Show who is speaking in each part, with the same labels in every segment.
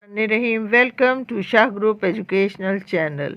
Speaker 1: Rahim. Welcome to Shah Group Educational Channel.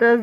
Speaker 1: 10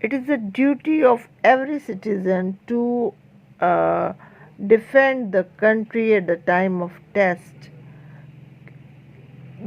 Speaker 1: It is the duty of every citizen to defend the country at the time of test.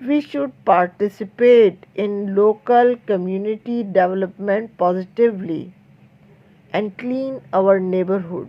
Speaker 1: We should participate in local community development positively and clean our neighborhood.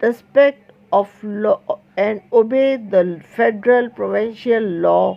Speaker 1: Respect of law and obey the federal provincial law.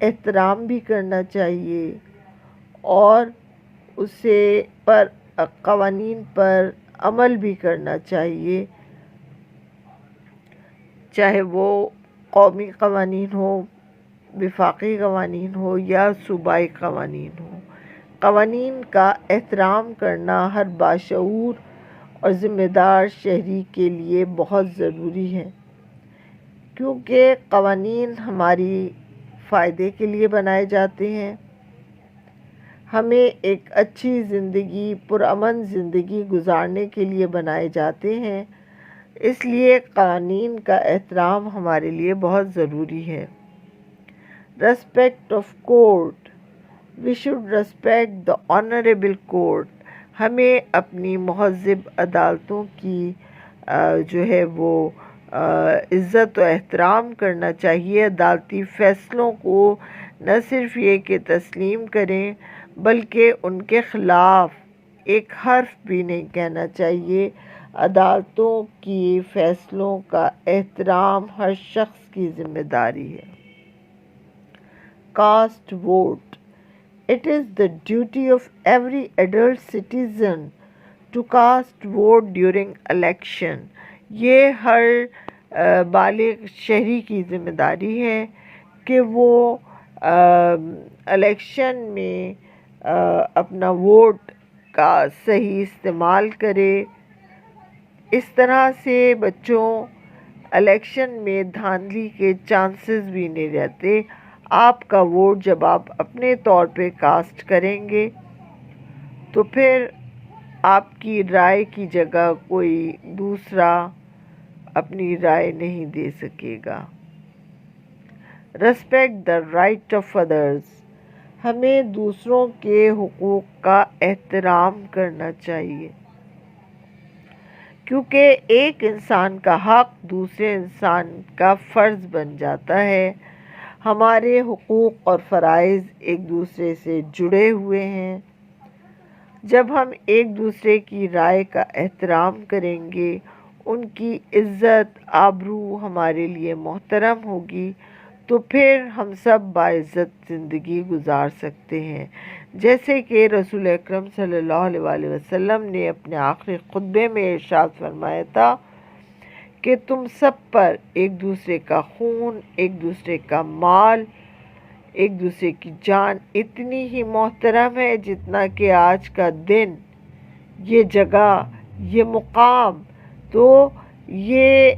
Speaker 1: احترام بھی کرنا چاہیے اور اسے پر قوانین پر عمل بھی کرنا چاہیے، چاہے وہ قومی قوانین ہو، وفاقی قوانین ہو یا صوبائی قوانین ہو۔ قوانین کا احترام کرنا ہر باشعور اور ذمہ دار شہری کے لیے بہت ضروری ہے، کیونکہ قوانین ہماری فائدے کے لیے بنائے جاتے ہیں، ہمیں ایک اچھی زندگی، پرامن زندگی گزارنے کے لیے بنائے جاتے ہیں، اس لیے قوانین کا احترام ہمارے لیے بہت ضروری ہے۔ Respect of court. We should respect the honorable court. ہمیں اپنی مہذب عدالتوں کی جو ہے وہ عزت و احترام کرنا چاہیے، عدالتی فیصلوں کو نہ صرف یہ کہ تسلیم کریں بلکہ ان کے خلاف ایک حرف بھی نہیں کہنا چاہیے۔ عدالتوں کی فیصلوں کا احترام ہر شخص کی ذمہ داری ہے۔ Cast vote. It is the duty of every adult citizen to cast vote during election. یہ ہر بالغ شہری کی ذمہ داری ہے کہ وہ الیکشن میں اپنا ووٹ کا صحیح استعمال کرے۔ اس طرح سے بچوں الیکشن میں دھاندلی کے چانسز بھی نہیں رہتے۔ آپ کا ووٹ جب آپ اپنے طور پہ کاسٹ کریں گے تو پھر آپ کی رائے کی جگہ کوئی دوسرا اپنی رائے نہیں دے سکے گا۔ Respect the right of others. ہمیں دوسروں کے حقوق کا احترام کرنا چاہیے، کیونکہ ایک انسان کا حق دوسرے انسان کا فرض بن جاتا ہے۔ ہمارے حقوق اور فرائض ایک دوسرے سے جڑے ہوئے ہیں۔ جب ہم ایک دوسرے کی رائے کا احترام کریں گے، ان کی عزت آبرو ہمارے لیے محترم ہوگی، تو پھر ہم سب باعزت زندگی گزار سکتے ہیں۔ جیسے کہ رسول اکرم صلی اللہ علیہ وسلم نے اپنے آخری خطبے میں ارشاد فرمایا تھا کہ تم سب پر ایک دوسرے کا خون، ایک دوسرے کا مال، ایک دوسرے کی جان اتنی ہی محترم ہے جتنا کہ آج کا دن، یہ جگہ، یہ مقام۔ تو یہ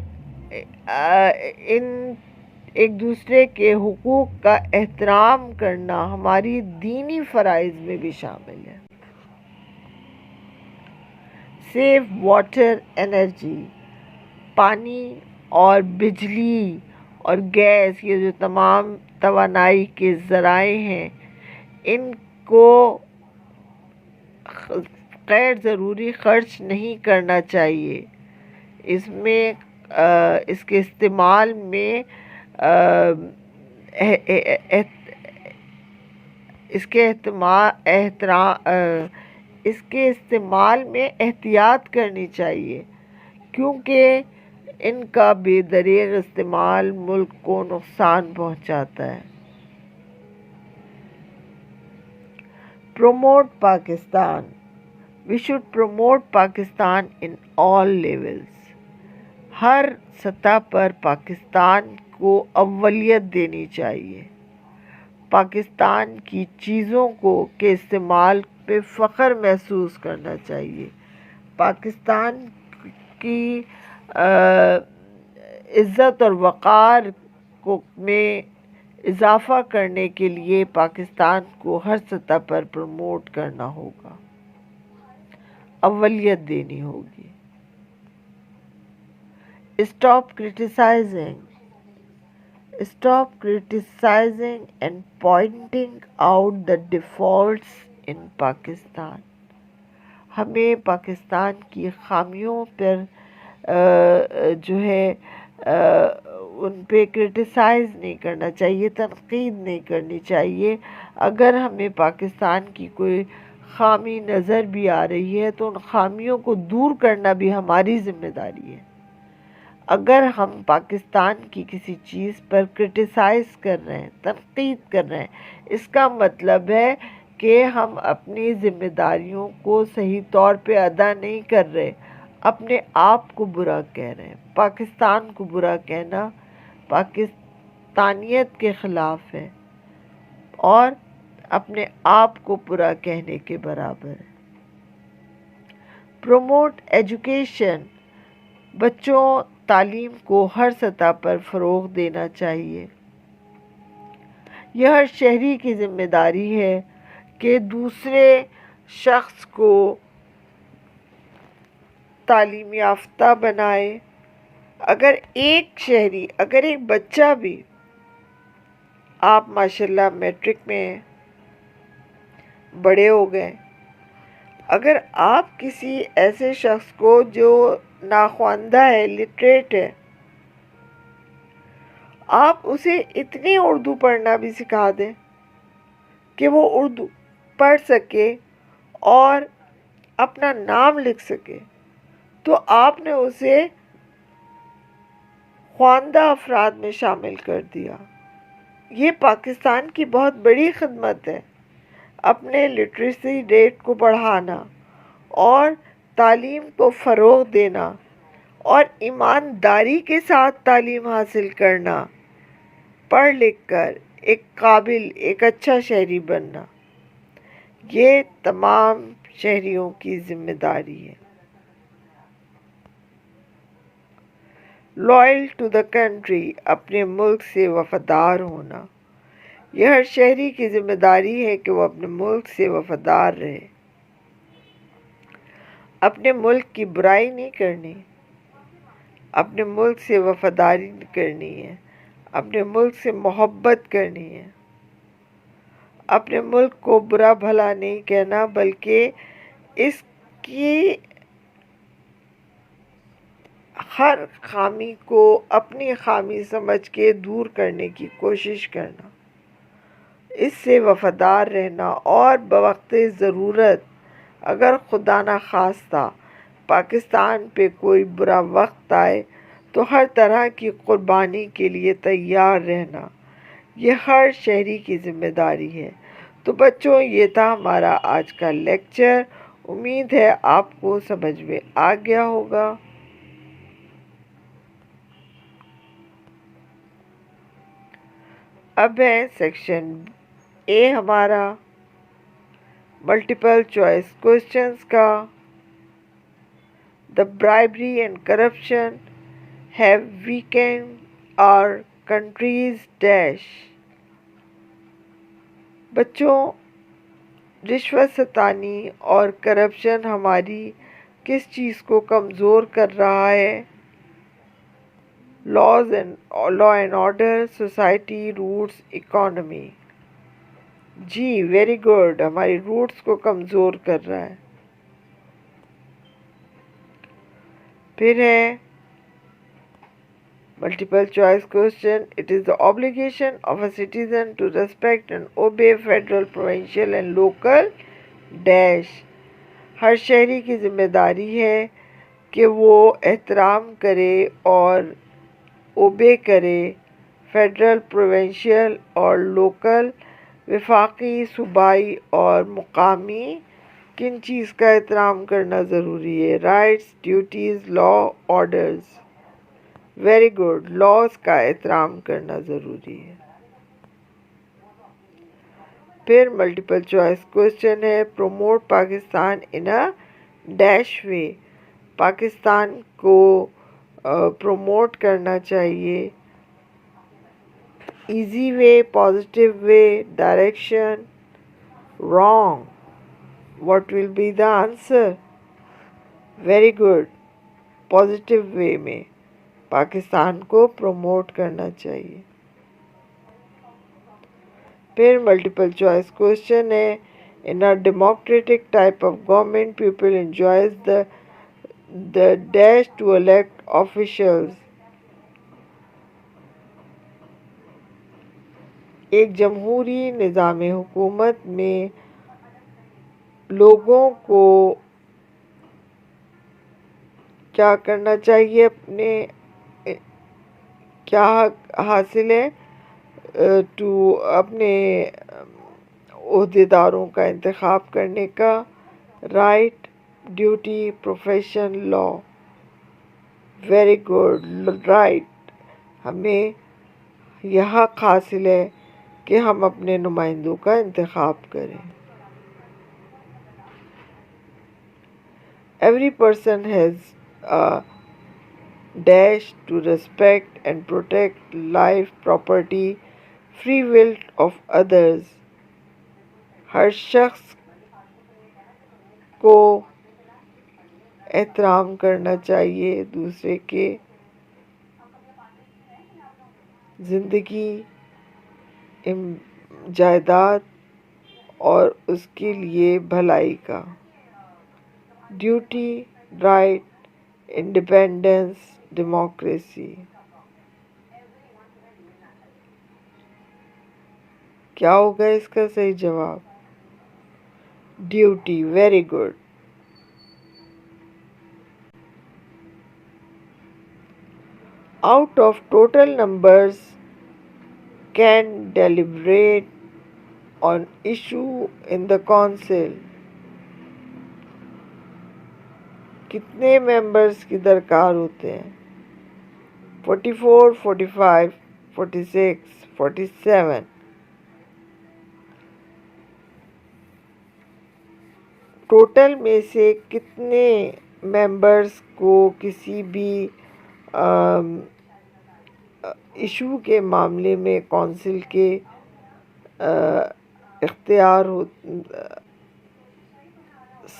Speaker 1: ان ایک دوسرے کے حقوق کا احترام کرنا ہماری دینی فرائض میں بھی شامل ہے۔ Save water energy. پانی اور بجلی اور گیس، یہ جو تمام توانائی کے ذرائع ہیں، ان کو غیر ضروری خرچ نہیں کرنا چاہیے۔ اس کے استعمال میں احتیاط کرنی چاہیے، کیونکہ ان کا بے دریغ استعمال ملک کو نقصان پہنچاتا ہے۔ Promote Pakistan. We should promote Pakistan in all levels. ہر سطح پر پاکستان کو اولویت دینی چاہیے۔ پاکستان کی چیزوں کے استعمال پہ فخر محسوس کرنا چاہیے۔ پاکستان کی عزت اور وقار میں اضافہ کرنے کے لیے پاکستان کو ہر سطح پر پروموٹ کرنا ہوگا، اولویت دینی ہوگی۔ Stop criticizing and pointing out the defaults in Pakistan. ہمیں پاکستان کی خامیوں پر جو ہے ان پہ کرٹیسائز نہیں کرنا چاہیے، تنقید نہیں کرنی چاہیے۔ اگر ہمیں پاکستان کی کوئی خامی نظر بھی آ رہی ہے تو ان خامیوں کو دور کرنا بھی ہماری ذمہ داری ہے۔ اگر ہم پاکستان کی کسی چیز پر کرٹیسائز کر رہے ہیں، تنقید کر رہے ہیں، اس کا مطلب ہے کہ ہم اپنی ذمہ داریوں کو صحیح طور پہ ادا نہیں کر رہے، اپنے آپ کو برا کہہ رہے ہیں۔ پاکستان کو برا کہنا پاکستانیت کے خلاف ہے اور اپنے آپ کو برا کہنے کے برابر ہے۔ پروموٹ ایجوکیشن، بچوں تعلیم کو ہر سطح پر فروغ دینا چاہیے۔ یہ ہر شہری کی ذمہ داری ہے کہ دوسرے شخص کو تعلیم یافتہ بنائے۔ اگر ایک بچہ بھی، آپ ماشاءاللہ میٹرک میں ہیں، بڑے ہو گئے، اگر آپ کسی ایسے شخص کو جو ناخواندہ ہے، لٹریٹ ہے، آپ اسے اتنی اردو پڑھنا بھی سکھا دیں کہ وہ اردو پڑھ سکے اور اپنا نام لکھ سکے، تو آپ نے اسے خواندہ افراد میں شامل کر دیا۔ یہ پاکستان کی بہت بڑی خدمت ہے، اپنے لٹریسی ریٹ کو بڑھانا اور تعلیم کو فروغ دینا اور ایمانداری کے ساتھ تعلیم حاصل کرنا، پڑھ لکھ کر ایک قابل، ایک اچھا شہری بننا، یہ تمام شہریوں کی ذمہ داری ہے۔ لوئل ٹو دا کنٹری، اپنے ملک سے وفادار ہونا، یہ ہر شہری کی ذمہ داری ہے کہ وہ اپنے ملک سے وفادار رہے۔ اپنے ملک کی برائی نہیں کرنی، اپنے ملک سے وفاداری کرنی ہے، اپنے ملک سے محبت کرنی ہے، اپنے ملک کو برا بھلا نہیں کہنا بلکہ اس کی ہر خامی کو اپنی خامی سمجھ کے دور کرنے کی کوشش کرنا، اس سے وفادار رہنا اور بوقت ضرورت اگر خدا نخواستہ پاکستان پہ کوئی برا وقت آئے تو ہر طرح کی قربانی کے لیے تیار رہنا، یہ ہر شہری کی ذمہ داری ہے۔ تو بچوں، یہ تھا ہمارا آج کا لیکچر، امید ہے آپ کو سمجھ میں آ گیا ہوگا۔ اب ہے سیکشن اے ہمارا ملٹیپل چوائس کوشچنز کا۔ The bribery and corruption have weakened our country's dash۔ بچوں، رشوت ستانی اور کرپشن ہماری کس چیز کو کمزور کر رہا ہے؟ Law and order, society, roots, economy. جی ویری گڈ، ہماری روٹس کو کمزور کر رہا ہے۔ پھر ہے multiple choice question, it is the obligation of a citizen to respect and obey federal, provincial and local dash۔ ہر شہری کی ذمہ داری ہے کہ وہ احترام کرے اور اوبے کرے فیڈرل، پروونشل اور لوکل، وفاقی، صوبائی اور مقامی۔ کن چیز کا احترام کرنا ضروری ہے؟ Rights, duties, law, orders. Very good, laws کا احترام کرنا ضروری ہے۔ پھر ملٹیپل چوائس کوشچن ہے، promote Pakistan in a dash way. Pakistan کو پروموٹ کرنا چاہیے، easy way, positive way, direction, wrong. What will be the answer? Very good, positive way میں پاکستان کو پروموٹ کرنا چاہیے۔ پھر ملٹیپل چوائس کوشچن ہے، in a democratic type of government people enjoys the dash to elect officials۔ ایک جمہوری نظام حکومت میں لوگوں کو کیا کرنا چاہیے؟ اپنے کیا حق حاصل ہے ٹو اپنے عہدیداروں کا انتخاب کرنے کا؟ Right, duty, profession, law. Very good, right. ہمیں یہ حق حاصل ہے کہ ہم اپنے نمائندوں کا انتخاب کریں۔ Every person has dash to respect and protect life, property, free will of others. ہر شخص کو احترام کرنا چاہیے دوسرے کے زندگی، جائیداد اور اس کے لیے بھلائی کا۔ Duty, right, independence, democracy. کیا ہوگا اس کا صحیح جواب؟ Duty, very good. Out of total numbers can deliberate on issue in the council. کتنے ممبرز کی درکار ہوتے ہیں؟ 44، 45، 46، 47۔ ٹوٹل میں سے کتنے ممبرز کو کسی بھی ایشو کے معاملے میں کونسل کے اختیار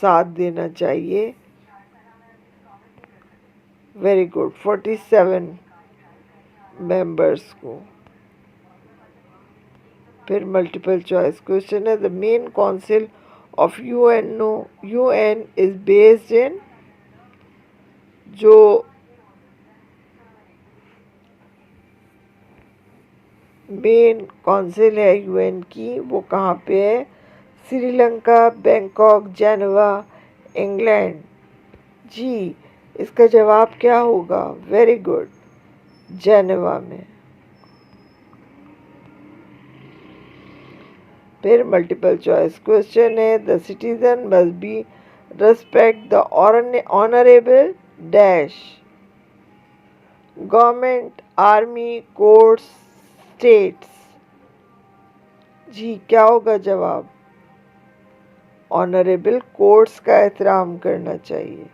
Speaker 1: ساتھ دینا چاہیے؟ ویری گڈ، 47 ممبرس کو۔ پھر ملٹیپل چوائس کوشچن ہے، the main council of UN is based in۔ جو مین کونسل ہے یو این کی وہ کہاں پہ ہے؟ Sri Lanka, Bangkok, Geneva, England. جی اس کا جواب کیا ہوگا؟ ویری گڈ، جنیوا میں۔ پھر ملٹیپل چوائس کوشچن ہے، the citizen must be respect the honorable dash، government, army, courts, states. جی کیا ہوگا جواب؟ آنریبل کورٹس کا احترام کرنا چاہیے۔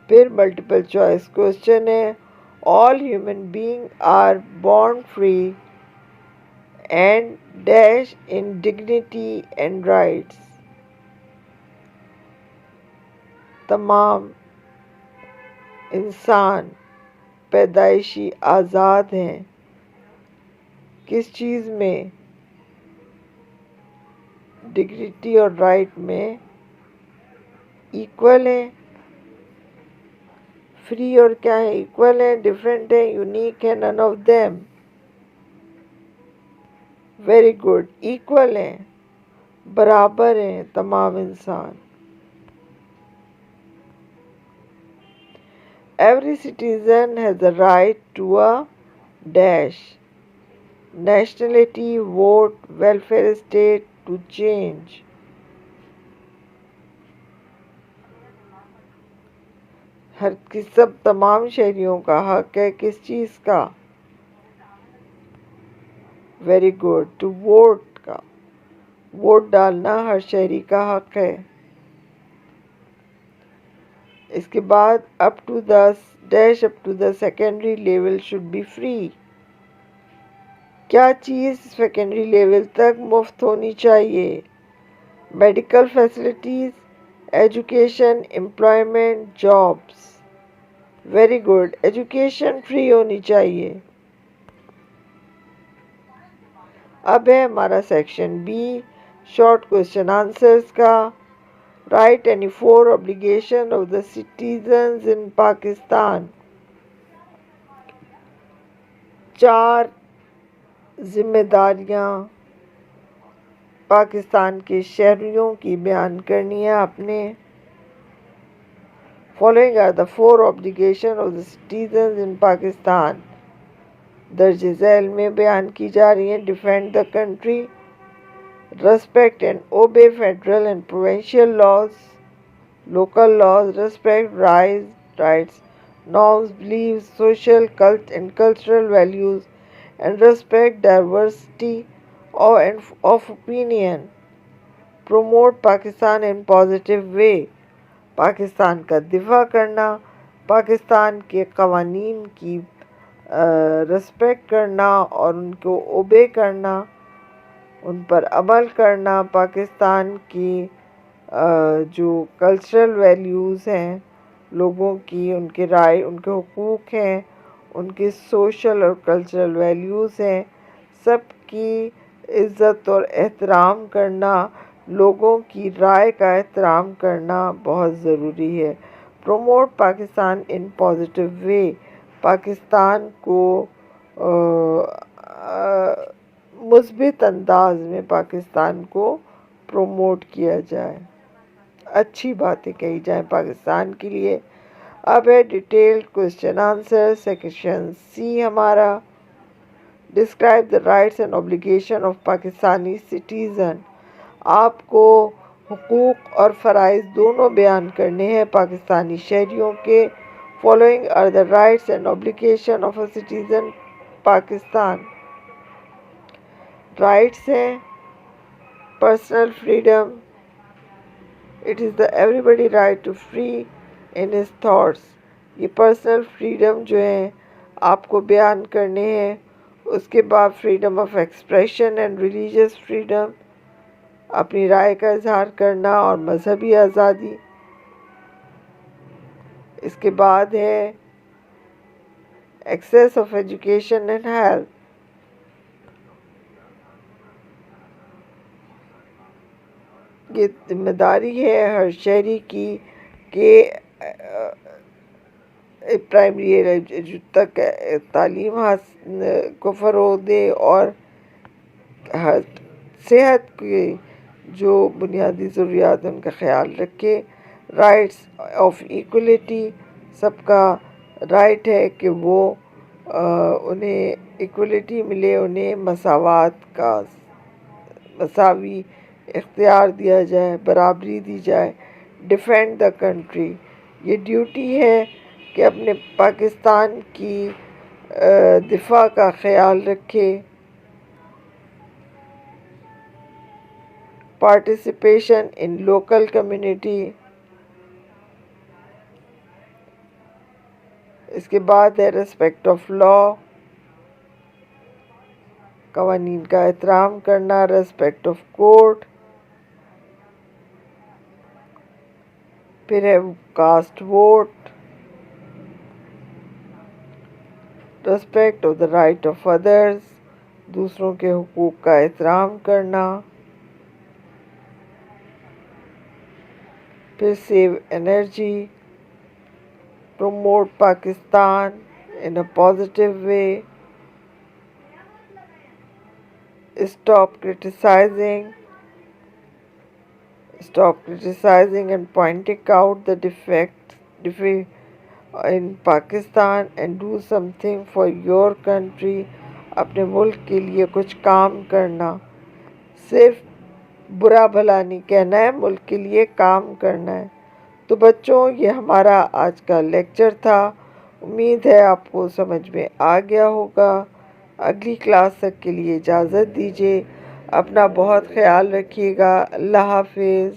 Speaker 1: پھر ملٹیپل چوائس کوشچن ہے، all human beings are born free and dash in dignity and rights۔ تمام انسان پیدائشی آزاد ہیں، کس چیز میں؟ ڈگنیٹی اور رائٹ میں۔ ایکول ہیں، فری اور کیا ہے؟ ایکول ہیں، ڈفرینٹ ہیں، یونیک ہے، none of them. Very good, equal ہیں، برابر ہیں تمام انسان۔ Every citizen has a right to a dash, nationality, vote, welfare state, to change. تمام شہریوں کا حق ہے کس چیز کا؟ ویری گڈ، ٹو ووٹ کا۔ ووٹ ڈالنا ہر شہری کا حق ہے۔ اس کے بعد up to the secondary level should be free. کیا چیز سیکنڈری لیول تک مفت ہونی چاہیے؟ Medical facilities, education, employment, jobs. Very good, education free ہونی چاہیے۔ اب ہے ہمارا section B, short question answers کا۔ Write any 4 obligations of the citizens in Pakistan. 4 ذمہ داریاں پاکستان کے شہریوں کی بیان کرنی ہے آپ نے۔ Following are the 4 obligations of the citizens in Pakistan. درج ذیل میں بیان کی جا رہی ہیں. Defend the country, respect and obey federal and provincial laws, local laws, respect rights, norms, beliefs, social, and cultural values, and respect diversity of opinion. Promote Pakistan in positive way. Pakistan کا دفاع کرنا, پاکستان کے قوانین کی رسپیکٹ کرنا اور ان کو obey کرنا, ان پر عمل کرنا, پاکستان کی جو کلچرل ویلیوز ہیں لوگوں کی, ان کے رائے, ان کے حقوق ہیں, ان کی سوشل اور کلچرل ویلیوز ہیں, سب کی عزت اور احترام کرنا, لوگوں کی رائے کا احترام کرنا بہت ضروری ہے. Promote Pakistan in positive way, Pakistan کو مثبت انداز میں پاکستان کو پروموٹ کیا جائے, اچھی باتیں کہی جائیں پاکستان کے لیے. اب ہے detailed question answer. Section C ہمارا, describe the rights and obligation of Pakistani citizen. آپ کو حقوق اور فرائض دونوں بیان کرنے ہیں پاکستانی شہریوں کے. Following are the rights and obligation of a citizen Pakistan. Rights ہیں personal freedom, it is the everybody right to free in his thoughts. یہ پرسنل فریڈم جو ہیں آپ کو بیان کرنے ہیں. اس کے بعد freedom of expression and religious freedom, اپنی رائے کا اظہار کرنا اور مذہبی آزادی. اس کے بعد ہے access of education and health. یہ ذمہ داری ہے ہر شہری کی کہ پرائمری تک تعلیم کو فروغ دے اور صحت کی جو بنیادی ضروریات ہیں ان کا خیال رکھے. رائٹس آف ایکولیٹی, سب کا رائٹ ہے کہ وہ انہیں ایکولیٹی ملے, انہیں مساوات کا مساوی اختیار دیا جائے, برابری دی جائے. ڈیفینڈ دا کنٹری, یہ ڈیوٹی ہے کہ اپنے پاکستان کی دفاع کا خیال رکھے. Participation in local community. اس کے بعد ہے ریسپیکٹ آف لا, قوانین کا احترام کرنا. Respect of court. پھر ہے cost vote. Respect of the right of others, دوسروں کے حقوق کا احترام کرنا. پھر save energy, promote Pakistan in a positive way. Stop criticizing and pointing out the defects in Pakistan and do something for your country. اپنے ملک کے لیے کچھ کام کرنا, صرف برا بھلا نہیں کہنا ہے, ملک کے لیے کام کرنا ہے. تو بچوں یہ ہمارا آج کا لیکچر تھا. امید ہے آپ کو سمجھ میں آ گیا ہوگا. اگلی کلاس تک کے لیے اجازت دیجیے. اپنا بہت خیال رکھیے گا. اللہ حافظ.